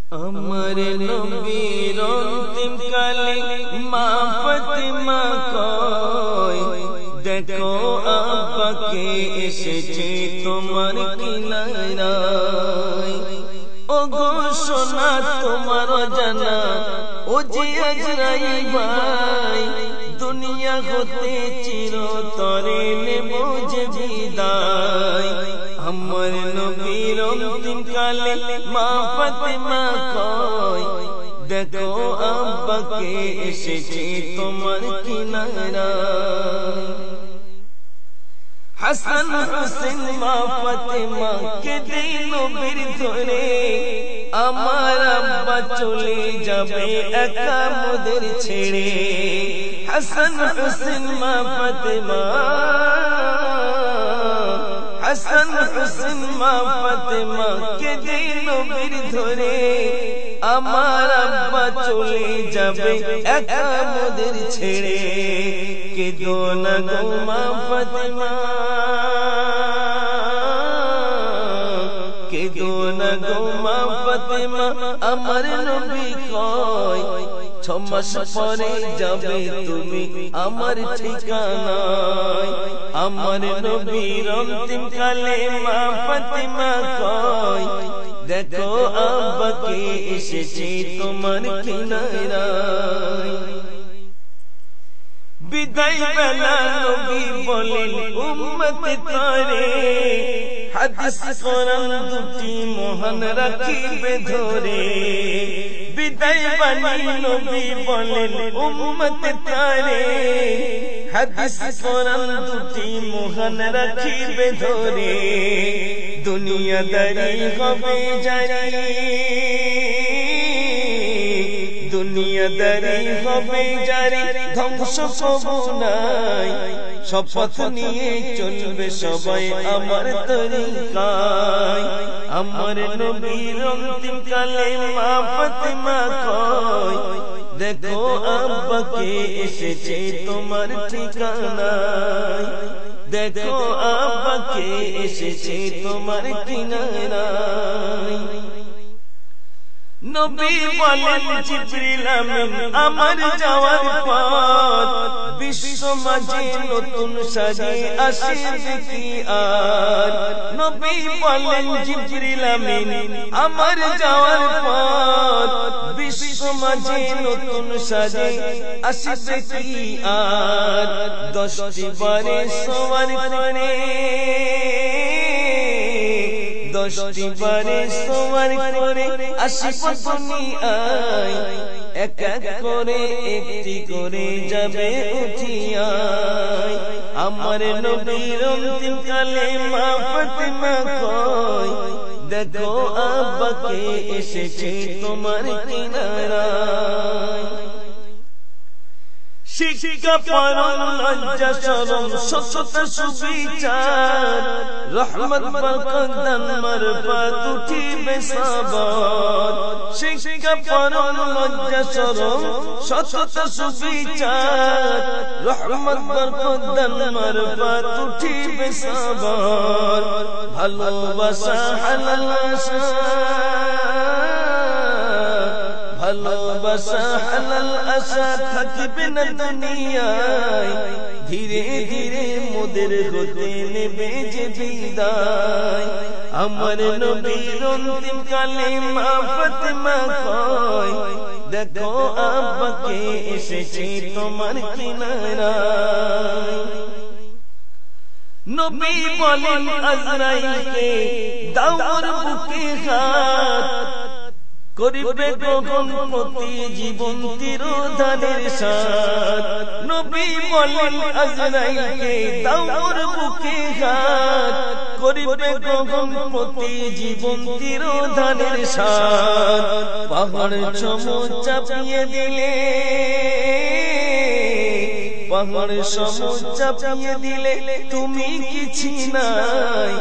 আমার নবীর অন্তিম কালে মা ফাতিমা কয়, দেখো আব্বাকে এসেছে তোমার কিনারায়। ও গো সোনা তোমার জানা, ও যে আজরাইল ভাই, দুনিয়া হতে চিরতরে নেব যে বিদায়। আমার নবীর অন্তিম কালে মা ফাতিমা কয়, দেখো আব্বাকে এসেছে তোমার কিনারায়। হাসান হোসেন মা ফাতিমা কে দিল নবীর ধরে, আমার আব্বা চলে যাবে একা মোদের ছেড়ে। হাসান হোসেন মা ফাতিমা, হাসান হোসেন মা ফাতিমা কে দিল নবীর ধরে, আমার আব্বা চলে যাবে একা মোদের ছেড়ে। কেঁদো না গো মা ফাতিমা, কেঁদো না গো মা ফাতিমা, আমার নবী কয়, 6 মাস পরে যাবে তুমি আমার ঠিকানায়। আমার নবীর অন্তিম কালে মা ফাতিমা কয়, দেখো আব্বাকে এসেছে তোমার কিনারায়। বিদায় বেলা নবী বলেন উম্মত তারে, হাদিস কোরআন দুটি মহান রাখিবে ধরে। বিদায় বাণী নবী বলেন উম্মত তারে, হাদিস কোরআন দুটি মহান রাখিবে ধরে। দুনিয়াদারি হবে জারি, দুনিয়াদারি হবে জারি, ধ্বংস কবু নাই। শপথ নিয়ে চলবে সবাই আমার তরিকায়। আমার নবীর অন্তিম কালে মা ফাতিমা কয়, দেখো আব্বাকে এসেছে তোমার ঠিকানায়। দেখো আব্বাকে এসেছে তোমার কিনারায়। নবী বলেন জিবরিল আমিন আমার যাওয়ার পর, বিশ্ব মাঝে নতুন সাজে আসবে কি আর। নবী বলেন জিবরিল আমিন আমার যাওয়ার পর, বিশ্ব মাঝে নতুন সাজে আসবে কি আর। 10টি বারে সওয়ার করে, 10টি বারে সওয়ার করে আসিব দুনিয়ায়। এক এক করে একটি করে যাবে উঠিয়ায়। আমার নবীর অন্তিম কালে মা ফাতিমা কয়, দেখো আব্বাকে এসেছে তোমার কিনারায়। শিক্ষা পরম লজ্জা শরম সততা সুবিচার, রহমত বরকত দান মারফত উঠিবে সবার। শিক্ষা পরম লজ্জা শরম সততা সুবিচার, রহমত বরকত দান মারফত উঠিবে সবার। ভালোবাসা হালাল আশা, ভালোবাসা হালাল আশা থাকবে না দুনিয়ায়। ধীরে ধীরে মোদের হতে নেবে যে বিদায়। আমার নবীর অন্তিম কালে মা ফাতিমা কয়, দেখো আব্বাকে এসেছে তোমার কিনারায়। নবী বলেন আজরাইলকে দাও ওর বুকে হাত, করিবে গ্রহণ প্রতি জীবন তিরোধানের সাথ। নবী বলেন আজরাইলকে দাও ওর বুকে হাত, করিবে গ্রহণ প্রতি জীবন তিরোধানের সাথ। পাহাড় সম চাপিয়ে দিলে, পাহাড় সম চাপিয়ে দিলে তুমি কিছু নাই।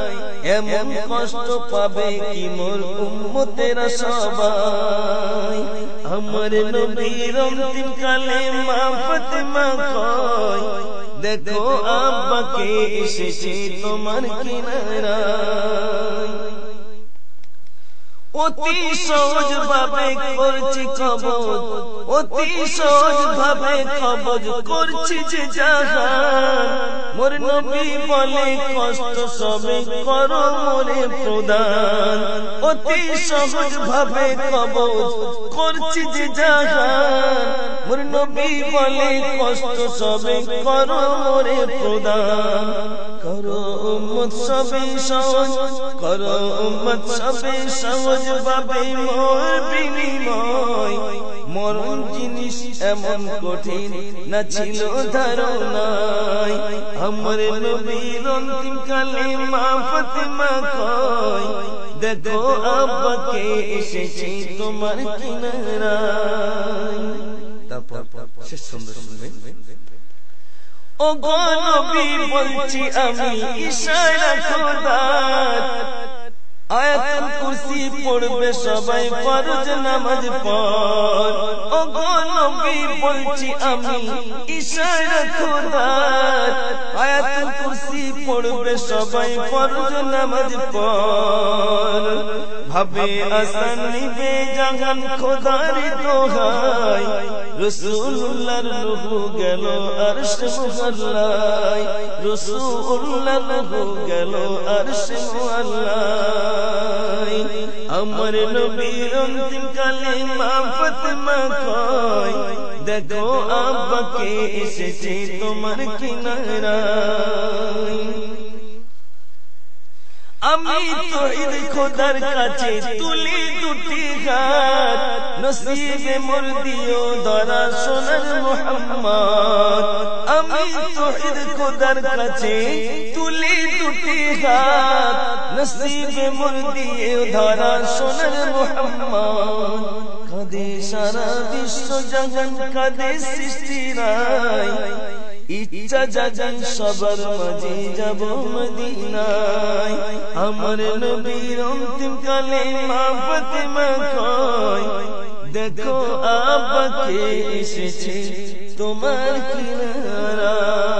এমন কষ্ট পাবে কি মোর উম্মতেরা সবাই। আমার নবীর অন্তিম কালে মা ফাতিমা কয়, দেখো আব্বাকে এসেছে তোমার কিনারায়। অতি সহজ ভাবে করছি কবজ, অতি সহজ ভাবে কবজ করছি যে জাহান। মোর নবী বলে কষ্ট সবে করো মোরে প্রদান। অতি সহজ ভাবে কবজ করছি যে জাহান। মোর নবী বলে কষ্ট সবে করো মোরে প্রদান। করো উম্মত সবে সহজ, করো উম্মত সবে সহজ ভাবে মোর বিনিময়। মরণ জিনিস এমন কঠিন না ছিল ধারণায়। আমার নবীর অন্তিম কালে মা ফাতেমা কয়, দেখো আব্বাকে এসেছি তোমার কিনারায়। তারপর শেষ সুন্দর শুনবেন। ও গো নবী বলছি আমি ইশারা খোদার, আয়াতুল কুরসি পড়বে সবাই ফরজ নামাজ পড়। ও গো নবী বলছি আমি ইশারা খোদার, আয়াতুল কুরসি পড়বে সবাই ফরজ নামাজ পড়। ভাবে আসান নিবে জাহান খোদার দোহাই, রাসূলুল্লাহর রূহ গেল আরশ মুআল্লায়, রাসূলুল্লাহর রূহ গেল আরশ মুআল্লায়। আমার নবীর অন্তিম কালে মা ফাতেমা কয়, দেখো আব্বাকে এসেছে তোমার কিনারায়। আমি তৌহিদ খোদার কাছে তুলি দুটি হাত, নসিবে মোর দিও ধরা সোনার মুহাম্মদ। আমি তৌহিদ খোদার কাছে তুলি দুটি হাত, নসিবে মোর দিও ধরা সোনার মুহাম্মদ। কাঁদে সারা বিশ্ব জাহান, কাঁদে সৃষ্টি রায়, ইচ্ছা জাগান সবার মাঝে যাব মদিনায়। আমার নবীর অন্তিম কালে মা ফাতেমা কয়, দেখো আব্বাকে এসেছে তোমার কিনারায়।